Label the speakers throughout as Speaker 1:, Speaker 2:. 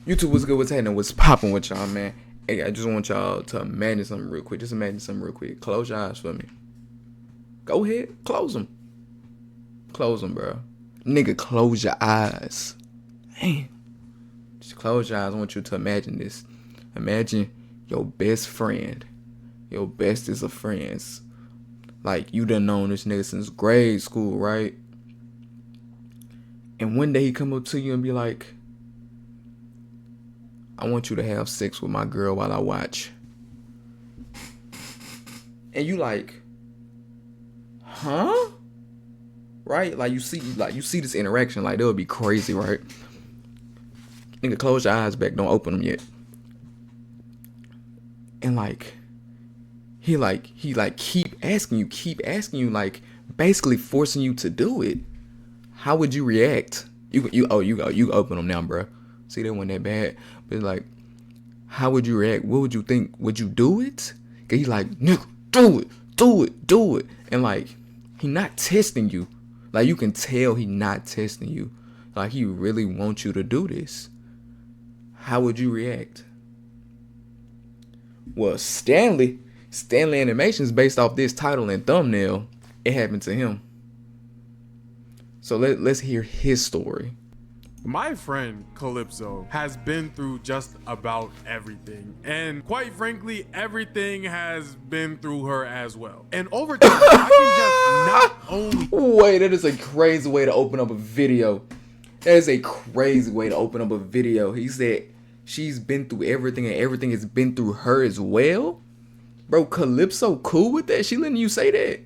Speaker 1: YouTube, what's good? What's happening? What's popping with y'all, man? Hey, I just want y'all to imagine something real quick. Just imagine something real quick. Close your eyes for me. Go ahead. Close them. Close them, bro. Nigga, close your eyes. Man. Just close your eyes. I want you to imagine this. Imagine your best friend. Your bestest of friends. Like, you done known this nigga since grade school, right? And one day he come up to you and be like, I want you to have sex with my girl while I watch. And you like, huh? Right? Like you see this interaction, like that would be crazy, right? Nigga, close your eyes back, don't open them yet. And like, he keep asking you, like basically forcing you to do it. How would you react? You open them now, bro. See, that wasn't that bad. But like, how would you react? What would you think? Would you do it? Cause he's like, nigga, do it. And like, he not testing you. Like, you can tell he not testing you. Like, he really wants you to do this. How would you react? Well, Stanley Animations, based off this title and thumbnail, it happened to him. So let's hear his story.
Speaker 2: My friend Calypso has been through just about everything, and quite frankly, everything has been through her as well. And over time, I can just not only
Speaker 1: wait, that is a crazy way to open up a video. That is a crazy way to open up a video. He said she's been through everything, and everything has been through her as well. Bro, Calypso cool with that? She letting you say that?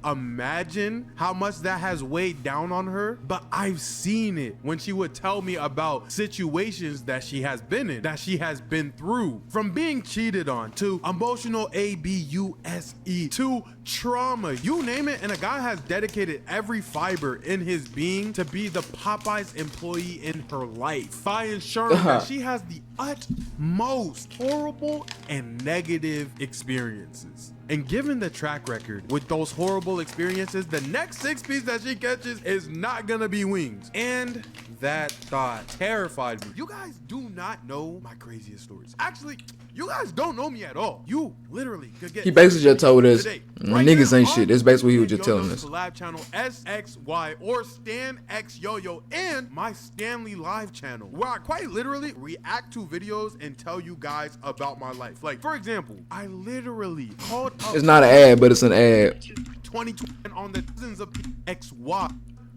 Speaker 2: Imagine how much that has weighed down on her, but I've seen it when she would tell me about situations that she has been in, that she has been through, from being cheated on to emotional abuse to trauma, you name it. And a guy has dedicated every fiber in his being to be the Popeyes employee in her life by ensuring that she has the utmost horrible and negative experiences. And given the track record with those horrible experiences, the next 6-piece that she catches is not gonna be wings. And that thought terrified me. You guys do not know my craziest stories. Actually, you guys don't know me at all. You literally could get.
Speaker 1: He basically just told us
Speaker 2: today,
Speaker 1: niggas ain't shit. That's basically what he was just telling us.
Speaker 2: Collab channel SXY or Stan X Yo-Yo and my Stanley live channel, where I quite literally react to videos and tell you guys about my life. Like, for example, I literally called up.
Speaker 1: It's not an ad, but it's an ad.
Speaker 2: 2020 on the dozens of XY.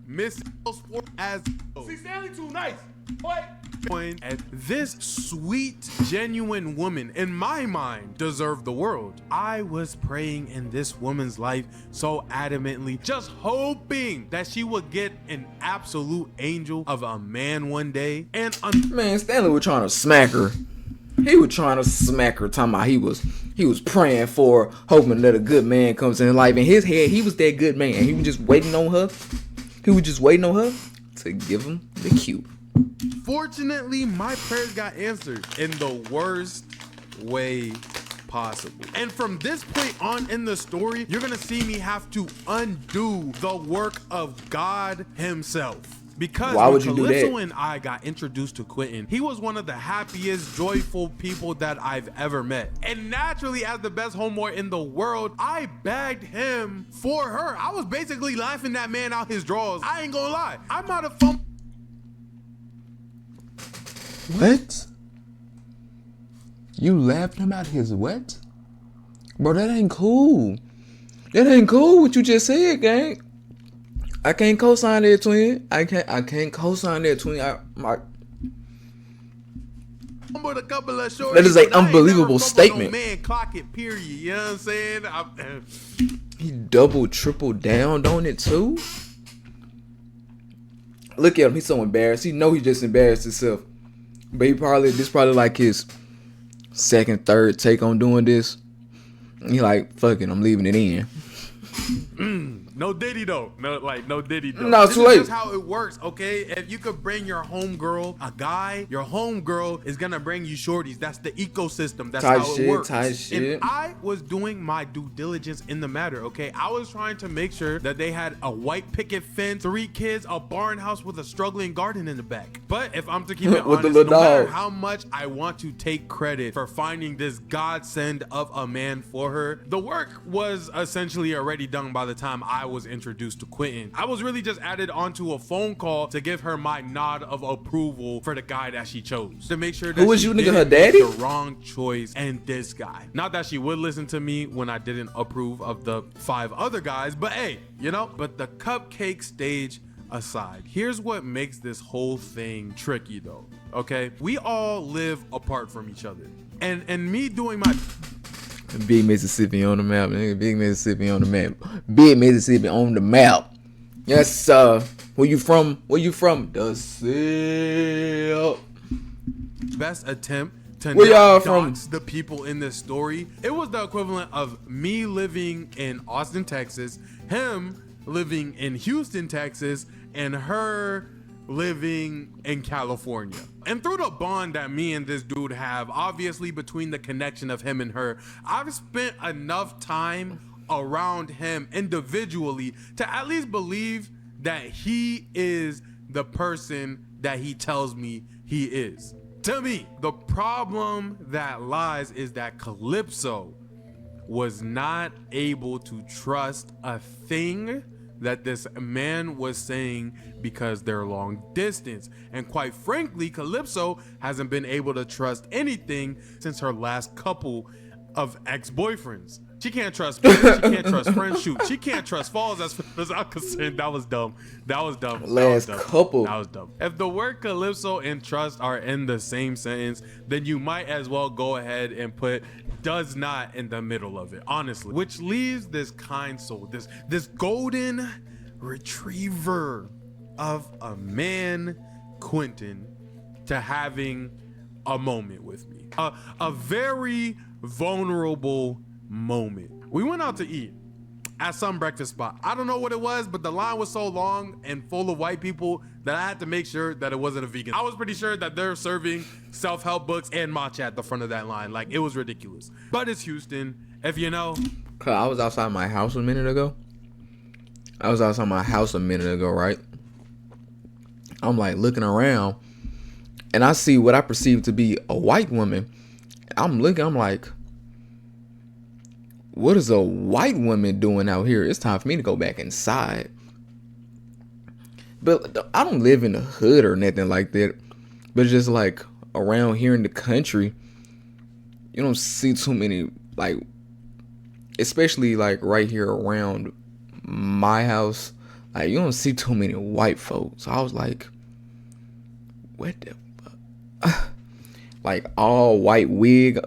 Speaker 2: Miss Sport as see Stanley too nice. What? And this sweet, genuine woman, in my mind, deserved the world. I was praying in this woman's life so adamantly, just hoping that she would get an absolute angel of a man one day. And
Speaker 1: man, Stanley was trying to smack her. He was trying to smack her, talking about he was praying for, hoping that a good man comes in life. In his head, he was that good man. He was just waiting on her. He was just waiting on her to give him the cue.
Speaker 2: Fortunately, my prayers got answered in the worst way possible. And from this point on in the story, you're gonna see me have to undo the work of God himself. Because
Speaker 1: why would you do that?
Speaker 2: Calypso and I got introduced to Quentin, he was one of the happiest, joyful people that I've ever met. And naturally, as the best homeboy in the world, I bagged him for her. I was basically laughing that man out his drawers. I ain't gonna lie. I might have fumbled.
Speaker 1: What? You laughed him out his what? Bro, that ain't cool. That ain't cool what you just said, gang. I can't co-sign that, twin. I can't co-sign that, twin.
Speaker 2: A couple of shorties,
Speaker 1: that is an unbelievable statement.
Speaker 2: No man, clock it, period. You know what I'm saying?
Speaker 1: He double, triple downed on it too. Look at him. He's so embarrassed. He know he just embarrassed himself. But this probably like his second, third take on doing this. He like, fuck it, I'm leaving it in.
Speaker 2: No Diddy though. No Diddy though.
Speaker 1: No,
Speaker 2: This
Speaker 1: too
Speaker 2: is
Speaker 1: late.
Speaker 2: just how it works, okay? If you could bring your homegirl a guy, your homegirl is gonna bring you shorties. That's the ecosystem. That's
Speaker 1: Tight
Speaker 2: how
Speaker 1: shit,
Speaker 2: it works.
Speaker 1: tight shit.
Speaker 2: And I was doing my due diligence in the matter, okay? I was trying to make sure that they had a white picket fence, 3 kids, a barn house with a struggling garden in the back. But if I'm to keep it
Speaker 1: With the
Speaker 2: honest,
Speaker 1: little
Speaker 2: no matter
Speaker 1: dog.
Speaker 2: how much I want to take credit for finding this godsend of a man for her, the work was essentially already done by the time I was introduced to Quentin. I was really just added onto a phone call to give her my nod of approval for the guy that she chose, to make sure that
Speaker 1: Who was
Speaker 2: she
Speaker 1: you, nigga,
Speaker 2: didn't
Speaker 1: her
Speaker 2: make
Speaker 1: daddy?
Speaker 2: the wrong choice and this guy. Not that she would listen to me when I didn't approve of the 5 other guys, but hey, you know. But the cupcake stage aside, here's what makes this whole thing tricky though, okay? We all live apart from each other, and me doing my
Speaker 1: Big Mississippi on the map, nigga. Big Mississippi on the map. Big Mississippi on the map. Yes, sir. Where you from? Where you from? The South.
Speaker 2: best attempt to
Speaker 1: Where y'all
Speaker 2: not
Speaker 1: from?
Speaker 2: dox the people in this story, it was the equivalent of me living in Austin, Texas, him living in Houston, Texas, and her living in California. And through the bond that me and this dude have, obviously between the connection of him and her, I've spent enough time around him individually to at least believe that he is the person that he tells me he is. To me, the problem that lies is that Calypso was not able to trust a thing that this man was saying because they're long distance. And quite frankly, Calypso hasn't been able to trust anything since her last couple of ex-boyfriends. She can't trust me. She can't trust friends. Shoot, she can't trust Falls. As far as I'm concerned, that was dumb. That was dumb.
Speaker 1: Last
Speaker 2: that was dumb.
Speaker 1: couple.
Speaker 2: That was dumb. If the word Calypso and trust are in the same sentence, then you might as well go ahead and put does not in the middle of it, honestly. Which leaves this kind soul, this golden retriever of a man, Quentin, to having a moment with me. A very vulnerable moment. We went out to eat at some breakfast spot. I don't know what it was, but the line was so long and full of white people that I had to make sure that it wasn't a vegan. I was pretty sure that they're serving self-help books and matcha at the front of that line. Like, it was ridiculous. But it's Houston, if you know.
Speaker 1: I was outside my house a minute ago, right? I'm like looking around and I see what I perceive to be a white woman. I'm like, what is a white woman doing out here? It's time for me to go back inside. But I don't live in the hood or nothing like that. But it's just like around here in the country, you don't see too many, like, especially like right here around my house, like you don't see too many white folks. So I was like, what the fuck? Like all white wig.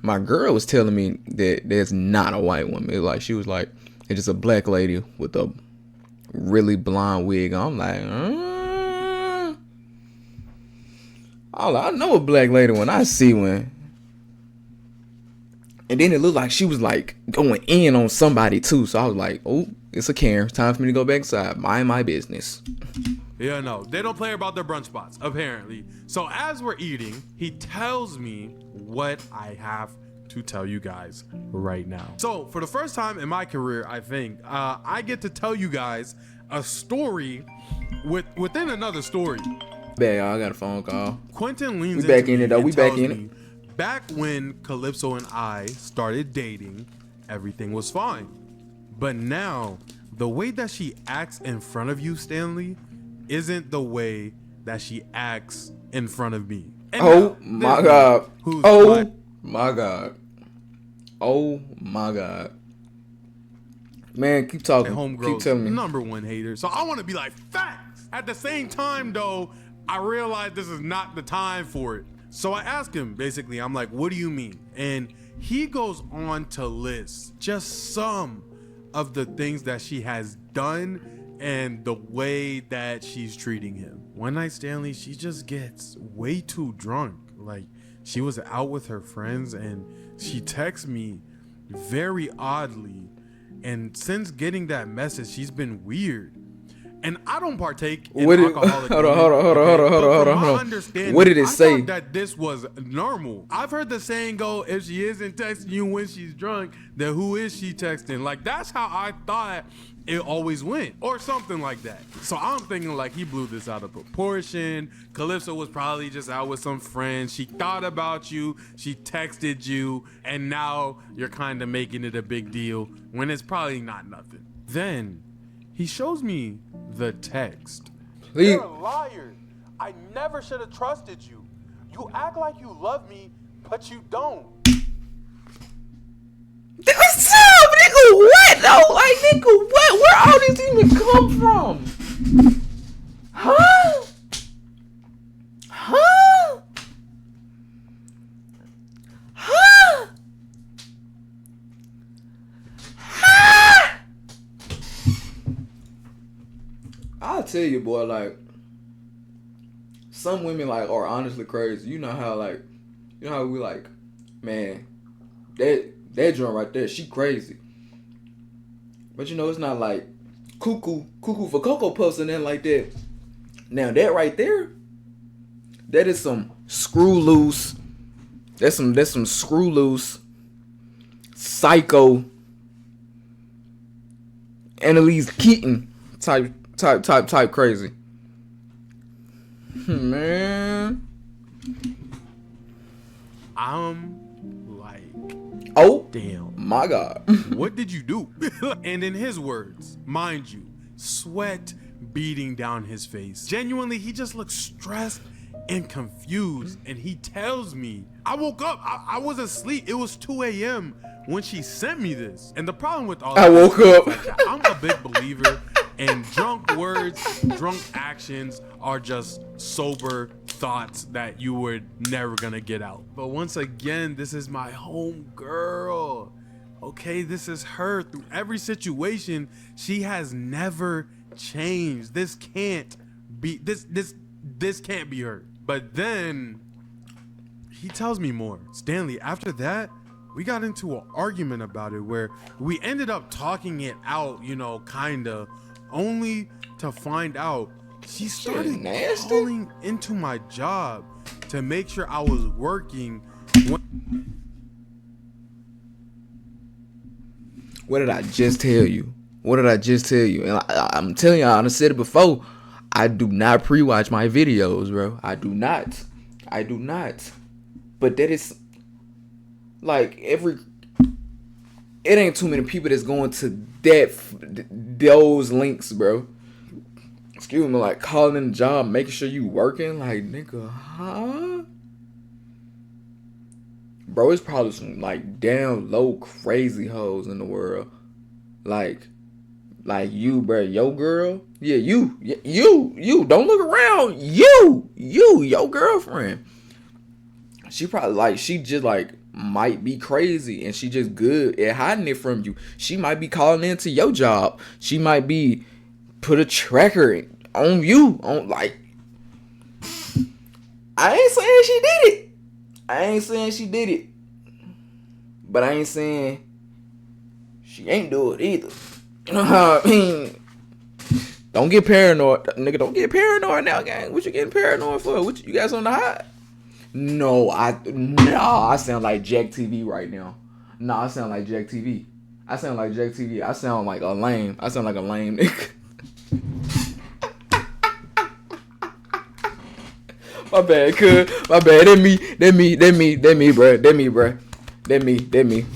Speaker 1: My girl was telling me that there's not a white woman. It's like, she was like, it's just a black lady with a really blonde wig. I'm like, I know a black lady when I see one. And then it looked like she was like going in on somebody too. So I was like, oh, it's a Karen. It's time for me to go back inside. Mind my business.
Speaker 2: Yeah, no, they don't play about their brunch spots, apparently. So as we're eating, he tells me what I have to tell you guys right now. So for the first time in my career, I think, I get to tell you guys a story within another story.
Speaker 1: Back, y'all, I got a phone call.
Speaker 2: Quentin leans
Speaker 1: We back
Speaker 2: into
Speaker 1: in
Speaker 2: me
Speaker 1: it, though.
Speaker 2: and
Speaker 1: We back
Speaker 2: tells
Speaker 1: in it.
Speaker 2: me, back when Calypso and I started dating, everything was fine. But now, the way that she acts in front of you, Stanley, isn't the way that she acts in front of me. And
Speaker 1: Oh
Speaker 2: now,
Speaker 1: my God.
Speaker 2: who's
Speaker 1: Oh my God. Oh my God. Man, keep talking. Keep
Speaker 2: homegirl's
Speaker 1: telling me.
Speaker 2: number one hater. So I want to be like, facts. At the same time, though, I realize this is not the time for it. So I ask him, basically, I'm like, what do you mean? And he goes on to list just some of the things that she has done and the way that she's treating him. One night, Stanley, she just gets way too drunk. Like, she was out with her friends and she texts me very oddly And since getting that message, she's been weird. And I don't partake in
Speaker 1: What did,
Speaker 2: alcoholic
Speaker 1: hold on,
Speaker 2: women,
Speaker 1: hold on, hold on,
Speaker 2: okay?
Speaker 1: hold on,
Speaker 2: But
Speaker 1: hold on,
Speaker 2: from
Speaker 1: hold
Speaker 2: my
Speaker 1: on.
Speaker 2: understanding,
Speaker 1: What did it
Speaker 2: I
Speaker 1: say?
Speaker 2: thought that this was normal. I've heard the saying go, if she isn't texting you when she's drunk, then who is she texting? Like, that's how I thought it always went, or something like that. So I'm thinking like he blew this out of proportion. Calypso was probably just out with some friends. She thought about you, she texted you, and now you're kind of making it a big deal when it's probably not nothing. Then he shows me the text.
Speaker 1: Please.
Speaker 2: You're a liar. I never should have trusted you. You act like you love me, but you don't.
Speaker 1: What's up, nigga? What though? Like, nigga, what? Where all these even come from? Huh? Huh? Huh? Huh? I'll tell you, boy, like, some women, like, are honestly crazy. You know how we like, man, that joint right there, she crazy. But you know, it's not like cuckoo for Cocoa Puffs and nothing like that. Now that right there, that is some screw loose. That's some screw loose, psycho, Annalise Keaton type crazy. Man,
Speaker 2: I'm like,
Speaker 1: oh
Speaker 2: damn,
Speaker 1: my God.
Speaker 2: what did you do? And in his words, mind you, sweat beating down his face. Genuinely, he just looks stressed and confused. And he tells me, I woke up, I was asleep. It was 2 a.m. when she sent me this. And the problem with all
Speaker 1: I
Speaker 2: that
Speaker 1: woke
Speaker 2: is
Speaker 1: up.
Speaker 2: that I'm a big believer in drunk words, drunk actions are just sober thoughts that you were never gonna get out. But once again, this is my home girl. Okay, this is her through every situation. She has never changed. This can't be this can't be her. But then he tells me more. Stanley, after that, we got into an argument about it where we ended up talking it out, you know, kinda, only to find out she started calling into my job to make sure I was working.
Speaker 1: What did I just tell you? What did I just tell you? And I'm telling y'all, I done said it before. I do not pre-watch my videos, bro. I do not. But that is like it ain't too many people that's going to those links, bro. Excuse me, like calling the job, making sure you working, like, nigga, huh? Bro, it's probably some like damn low crazy hoes in the world, like you, bro, your girl, yeah, you, don't look around, your girlfriend. She probably like, she just like might be crazy and she just good at hiding it from you. She might be calling into your job. She might be put a tracker on you, on like, I ain't saying she did it. But I ain't saying she ain't do it either. You know how I mean? Don't get paranoid, nigga. Don't get paranoid now, gang. What you getting paranoid for? What you got something to hide? No, I sound like Jack TV right now. No, I sound like Jack TV. I sound like a lame. I sound like a lame nigga. My bad, cuz. My bad. That me, bruh. That me.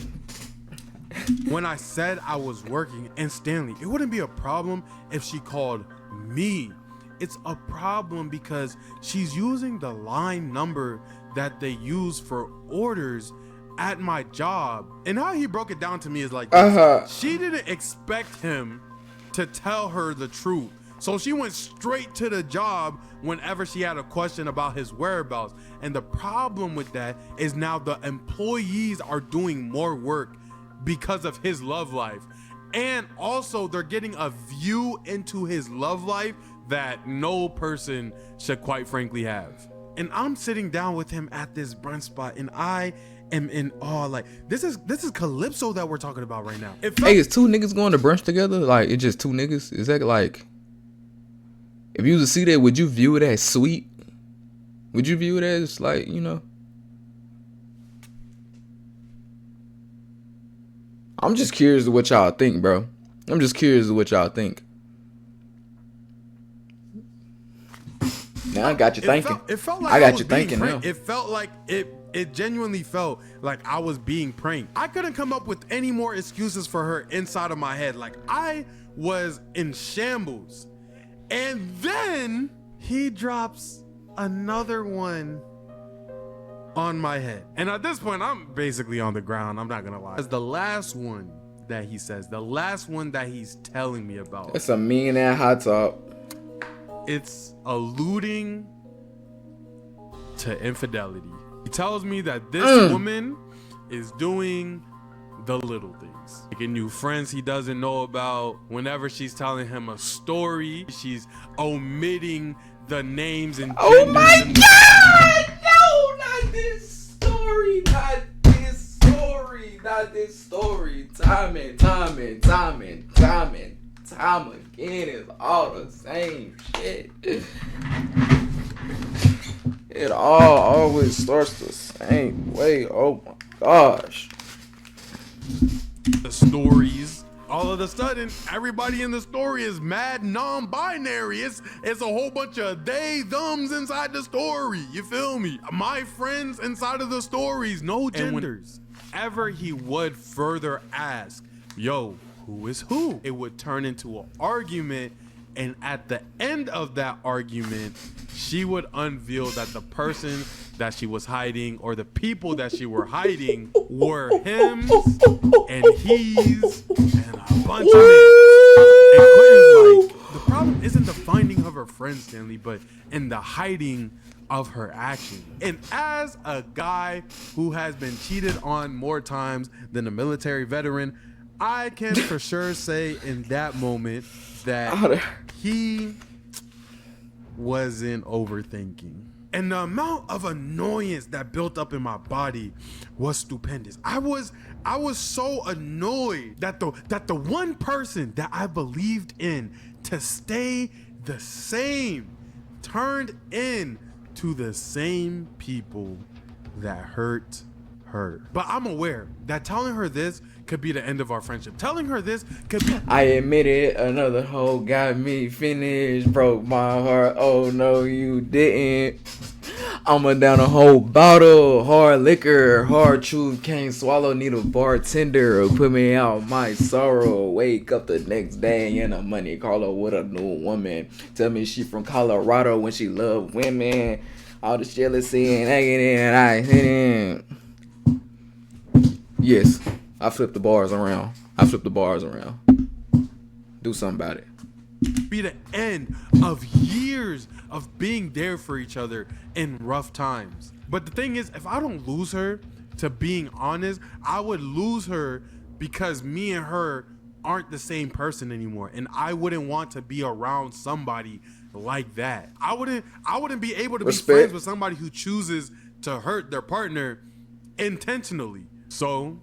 Speaker 2: When I said I was working, and Stanley, it wouldn't be a problem if she called me. It's a problem because she's using the line number that they use for orders at my job. And how he broke it down to me is like this. She didn't expect him to tell her the truth. So she went straight to the job whenever she had a question about his whereabouts. And the problem with that is now the employees are doing more work because of his love life. And also they're getting a view into his love life that no person should quite frankly have. And I'm sitting down with him at this brunch spot and I and oh, like this is Calypso that we're talking about right now.
Speaker 1: Hey, is two niggas going to brunch together? Like, it's just two niggas? Is that like, if you was to see that, would you view it as sweet? Would you view it as like, you know? I'm just curious to what y'all think, bro. I'm just curious to what y'all think. Now I got you thinking.
Speaker 2: It felt like
Speaker 1: I got you thinking now.
Speaker 2: It felt like it genuinely felt like I was being pranked. I couldn't come up with any more excuses for her inside of my head. Like, I was in shambles. And then he drops another one on my head. And at this point, I'm basically on the ground. I'm not gonna lie. It's the last one that he says, the last one that he's telling me about.
Speaker 1: That's a mean ass hot top.
Speaker 2: It's alluding to infidelity. He tells me that this woman is doing the little things. Making new friends he doesn't know about. Whenever she's telling him a story, she's omitting the names and genders.
Speaker 1: Oh my God! No, not this story. Not this story. Not this story. Time again is all the same shit. It all always starts the same way. Oh my gosh.
Speaker 2: The stories. All of a sudden, everybody in the story is mad non-binary. It's a whole bunch of they, thems inside the story. You feel me? My friends inside of the stories, no genders. And whenever he would further ask, yo, who is who? It would turn into an argument. And at the end of that argument, she would unveil that the person that she was hiding, or the people that she were hiding, were hims and he's and a bunch of names. And Quentin's like, the problem isn't the finding of her friend, Stanley, but in the hiding of her action. And as a guy who has been cheated on more times than a military veteran, I can for sure say in that moment that he wasn't overthinking. And the amount of annoyance that built up in my body was stupendous. I was so annoyed that the one person that I believed in to stay the same turned into the same people that hurt her. But I'm aware that telling her this could be the end of our friendship. Telling her this could be...
Speaker 1: I admit it, another hoe got me finished, broke my heart. Oh no, you didn't. I'ma down a whole bottle, hard liquor, hard truth, can't swallow, need a bartender, put me out my sorrow. Wake up the next day in a money caller with a new woman. Tell me she from Colorado when she love women. All the jealousy and agony and I hit it. Yes. I flip the bars around. Do something about it.
Speaker 2: Be the end of years of being there for each other in rough times. But the thing is, if I don't lose her, to being honest, I would lose her because me and her aren't the same person anymore. And I wouldn't want to be around somebody like that. I wouldn't be able to be friends with somebody who chooses to hurt their partner intentionally. So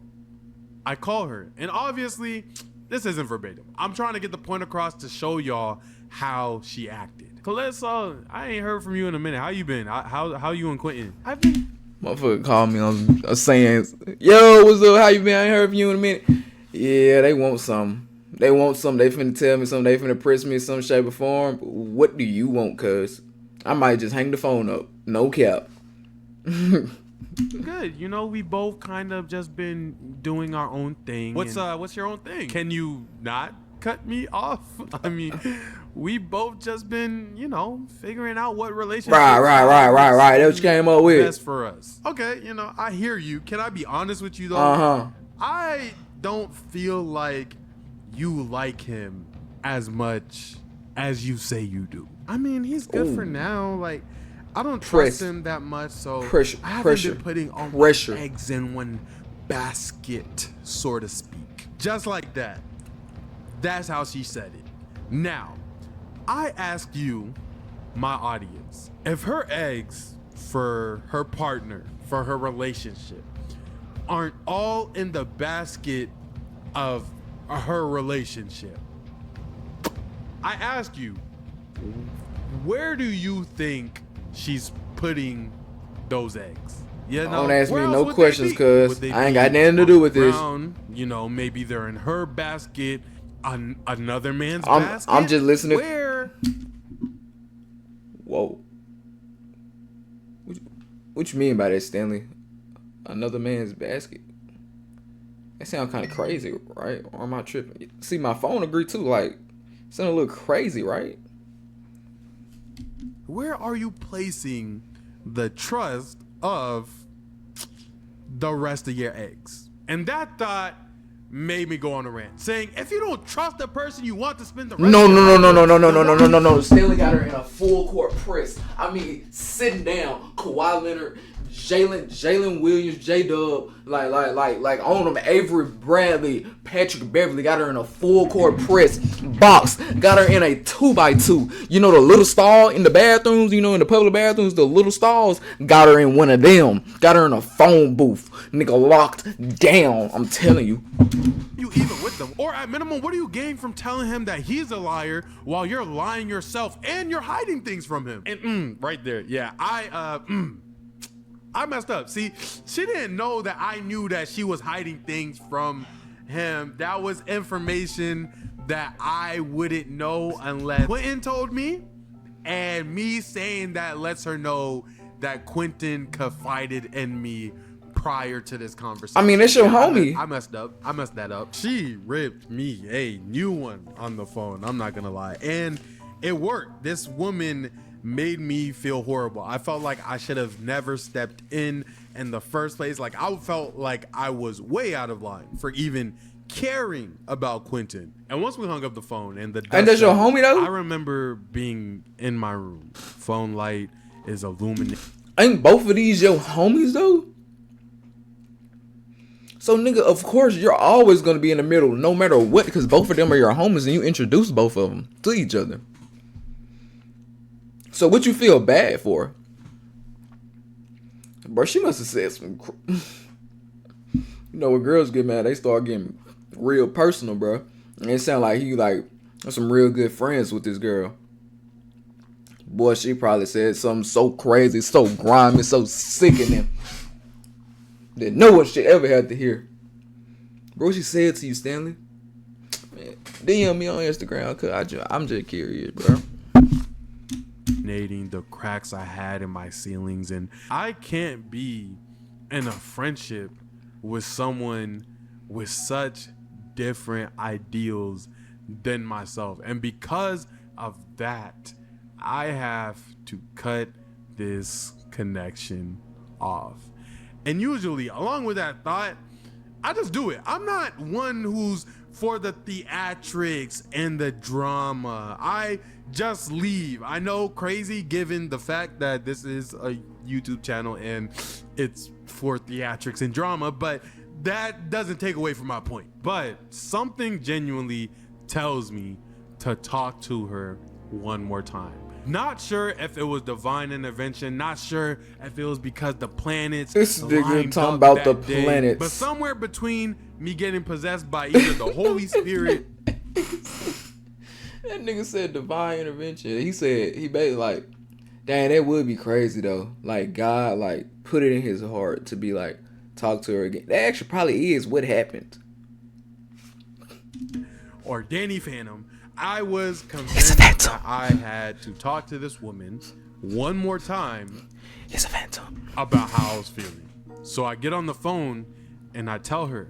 Speaker 2: I call her, and obviously this isn't verbatim. I'm trying to get the point across to show y'all how she acted. Calypso, I ain't heard from you in a minute. How you been? How you and Quentin? I've been...
Speaker 1: Motherfucker called me on saying, yo, what's up? How you been? I ain't heard from you in a minute. Yeah, they want something. They finna tell me something. They finna press me in some shape or form. What do you want, cuz? I might just hang the phone up. No cap.
Speaker 2: Good. You know, we both kind of just been doing our own thing. What's your own thing? Can you not cut me off? I mean, we both just been, you know, figuring out what relationship.
Speaker 1: Right. That's what you came up with.
Speaker 2: Best for us. Okay, you know, I hear you. Can I be honest with you though? I don't feel like you like him as much as you say you do. I mean, he's good for now. Like, I don't trust him that much, so I haven't been putting all my eggs in one basket, so to speak. Just like that. That's how she said it. Now, I ask you, my audience, if her eggs for her partner, for her relationship, aren't all in the basket of her relationship. I ask you, where do you think she's putting those eggs? You know,
Speaker 1: Don't ask me
Speaker 2: where else
Speaker 1: no
Speaker 2: would
Speaker 1: questions,
Speaker 2: they be?
Speaker 1: cuz
Speaker 2: Would they
Speaker 1: I ain't
Speaker 2: be
Speaker 1: got nothing to
Speaker 2: on
Speaker 1: do
Speaker 2: the
Speaker 1: with this.
Speaker 2: ground? You know, maybe they're in her basket, another man's
Speaker 1: I'm
Speaker 2: basket.
Speaker 1: just listening.
Speaker 2: Where?
Speaker 1: Whoa. What you mean by that, Stanley? Another man's basket? That sounds kind of crazy, right? Or am I tripping? See, my phone agreed too. Like, it sounded a little crazy, right?
Speaker 2: Where are you placing the trust of the rest of your eggs? And that thought made me go on a rant, saying, if you don't trust the person you want to spend the rest
Speaker 1: No,
Speaker 2: of your life with,
Speaker 1: no. Stanley got her in a full court press. I mean, sitting down, Kawhi Leonard, Jalen Williams, J-Dub, like on them, Avery Bradley, Patrick Beverly, got her in a full court press box, got her in a 2x2. You know the little stall in the bathrooms, in the public bathrooms, the little stalls, got her in one of them, got her in a phone booth, nigga, locked down, I'm telling you.
Speaker 2: You even with them, or at minimum, what do you gain from telling him that he's a liar while you're lying yourself and you're hiding things from him? And right there, yeah, I messed up. See, she didn't know that I knew that she was hiding things from him. That was information that I wouldn't know unless Quentin told me, and me saying that lets her know that Quentin confided in me prior to this conversation.
Speaker 1: I mean, that's your homie.
Speaker 2: I messed up. I messed that up. She ripped me a new one on the phone. I'm not gonna lie. And it worked. This woman made me feel horrible. I felt like I should have never stepped in the first place. Like, I felt like I was way out of line for even caring about Quentin. And once we hung up the phone and
Speaker 1: that's your homie though?
Speaker 2: I remember being in my room. Phone light is illuminated.
Speaker 1: Ain't both of these your homies though? So nigga, of course you're always gonna be in the middle, no matter what, because both of them are your homies and you introduce both of them to each other. So what you feel bad for? Bro, she must have said some. When girls get mad, they start getting real personal, bro. And it sound like he some real good friends with this girl. Boy, she probably said something so crazy, so grimy, so sickening that no one should ever have to hear. Bro, what she said to you, Stanley? Man, DM me on Instagram, cause I'm just curious, bro.
Speaker 2: The cracks I had in my ceilings, and I can't be in a friendship with someone with such different ideals than myself, and because of that I have to cut this connection off. And usually along with that thought, I just do it. I'm not one who's for the theatrics and the drama. I just leave. I know, crazy given the fact that this is a YouTube channel and it's for theatrics and drama, but that doesn't take away from my point. But something genuinely tells me to talk to her one more time. Not sure if it was divine intervention, not sure if it was because the planets
Speaker 1: this nigga talking about the planets,
Speaker 2: but somewhere between me getting possessed by either the Holy Spirit.
Speaker 1: That nigga said divine intervention. He said, he basically like, dang, that would be crazy though. Like, God, like, put it in his heart to be like, talk to her again. That actually probably is what happened.
Speaker 2: Or Danny Phantom. I was convinced that I had to talk to this woman one more time.
Speaker 1: It's a phantom.
Speaker 2: About how I was feeling. So I get on the phone and I tell her,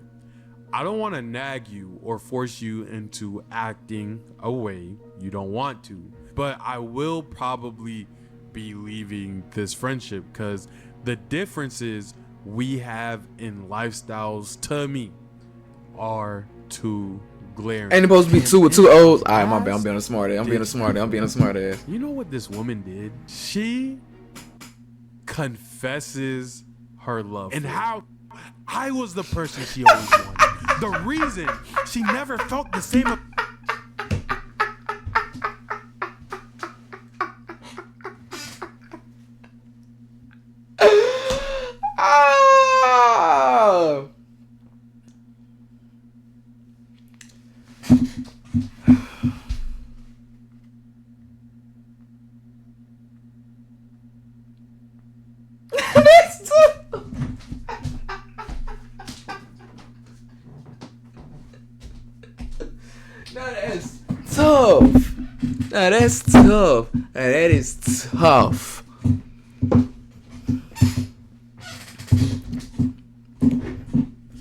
Speaker 2: I don't want to nag you or force you into acting a way you don't want to, but I will probably be leaving this friendship because the differences we have in lifestyles to me are too glaring.
Speaker 1: Ain't supposed to be two with two O's. Alright, my bad. I'm being a smart ass.
Speaker 2: You know what this woman did? She confesses her love and how I was the person she always wanted. The reason she never felt the same.
Speaker 1: Now that's tough. Now that is tough.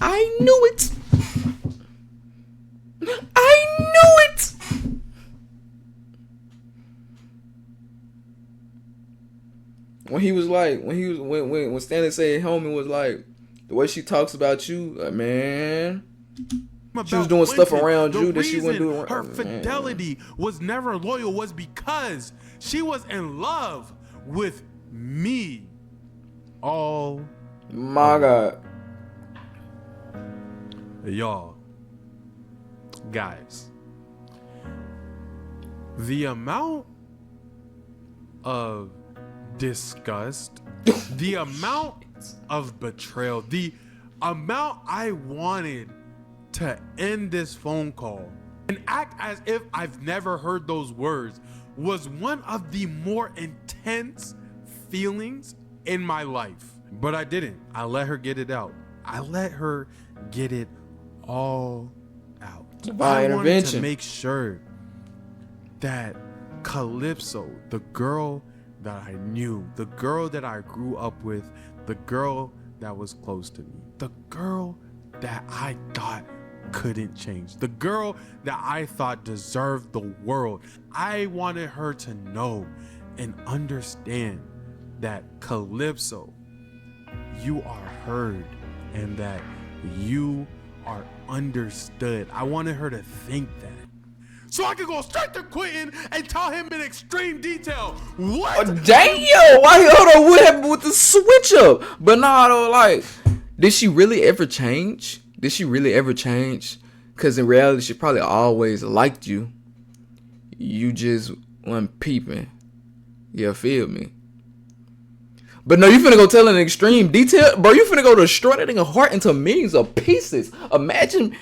Speaker 1: I knew it. I knew it. When he was like, when Stanley said homie was like, the way she talks about you, like, man. She was doing stuff around you that she wouldn't do around.
Speaker 2: Her fidelity was never loyal was because she was in love with me. Oh
Speaker 1: my God.
Speaker 2: Y'all, guys, the amount of disgust, the amount of betrayal, the amount I wanted to end this phone call and act as if I've never heard those words was one of the more intense feelings in my life. But I didn't. I let her get it out. I let her get it all out.
Speaker 1: Divine
Speaker 2: I wanted
Speaker 1: intervention.
Speaker 2: to make sure that Calypso, the girl that I knew, the girl that I grew up with, the girl that was close to me, the girl that I thought couldn't change, the girl that I thought deserved the world. I wanted her to know and understand that Calypso, you are heard and that you are understood. I wanted her to think that. So I could go straight to Quentin and tell him in extreme detail what.
Speaker 1: Oh, damn! Why? Hold on. What happened with the switch up? But nah, though, like, did she really ever change? Did she really ever change? Because in reality, she probably always liked you. You just weren't peeping. You feel me? But no, you finna go tell in extreme detail? Bro, you finna go destroy that nigga heart into millions of pieces. Imagine,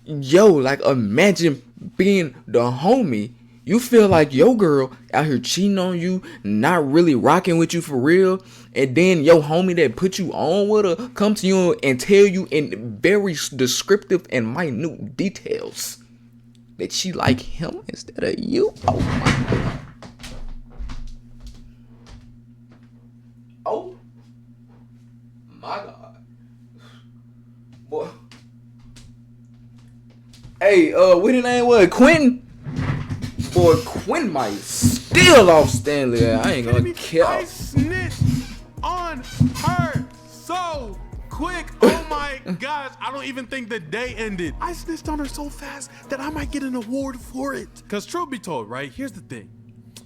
Speaker 1: imagine being the homie. You feel like your girl out here cheating on you, not really rocking with you for real. And then your homie that put you on with her come to you and tell you in very descriptive and minute details that she like him instead of you. Oh my God. Oh my God. Boy. Hey, what his name was? Quentin? Boy, Quentin might steal off Stanley. I ain't gonna kill.
Speaker 2: I snitched on her so quick. Oh my gosh. I don't even think the day ended. I snitched on her so fast that I might get an award for it. Cause truth be told, right? Here's the thing.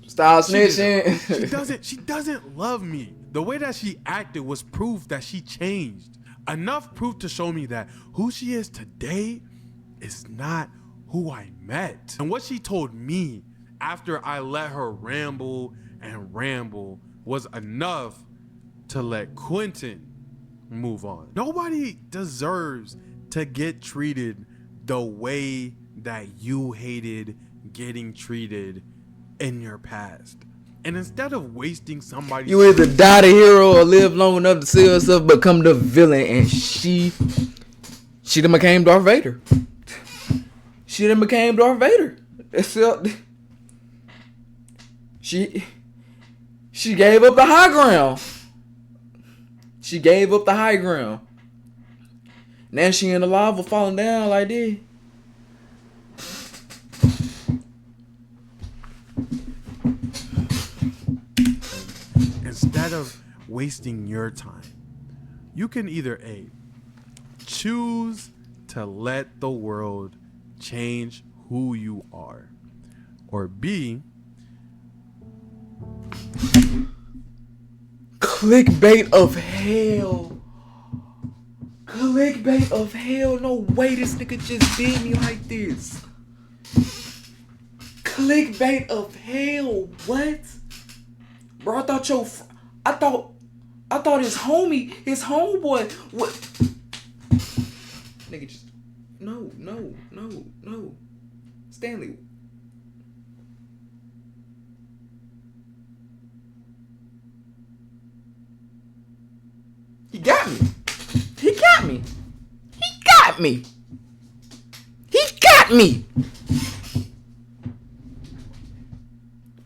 Speaker 1: Stop snitching.
Speaker 2: She doesn't love me. The way that she acted was proof that she changed. Enough proof to show me that who she is today is not who I met. And what she told me after I let her ramble and ramble was enough to let Quentin move on. Nobody deserves to get treated the way that you hated getting treated in your past. And instead of wasting somebody,
Speaker 1: you either die the hero or live long enough to see yourself become the villain. And she done became Darth Vader. She done became Darth Vader. She gave up the high ground. She gave up the high ground. Now she in the lava falling down like this.
Speaker 2: Instead of wasting your time, you can either A, choose to let the world change who you are, or B,
Speaker 1: clickbait of hell. Clickbait of hell. No way this nigga just did me like this. Clickbait of hell. What? Bro, I thought his homeboy, what? Nigga just, no. Stanley. He got me.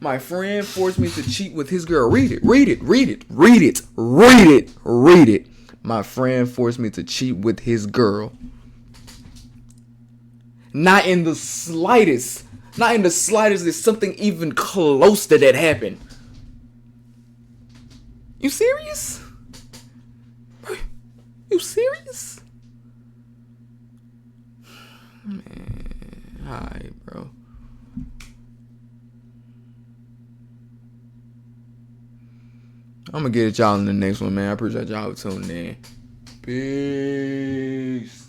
Speaker 1: My friend forced me to cheat with his girl. Read it. Read it. Read it. Read it. Read it. Read it. My friend forced me to cheat with his girl. Not in the slightest. Not in the slightest is something even close to that happened. You serious? You serious? Man, alright, bro. I'm gonna get at y'all in the next one, man. I appreciate y'all tuning in. Peace.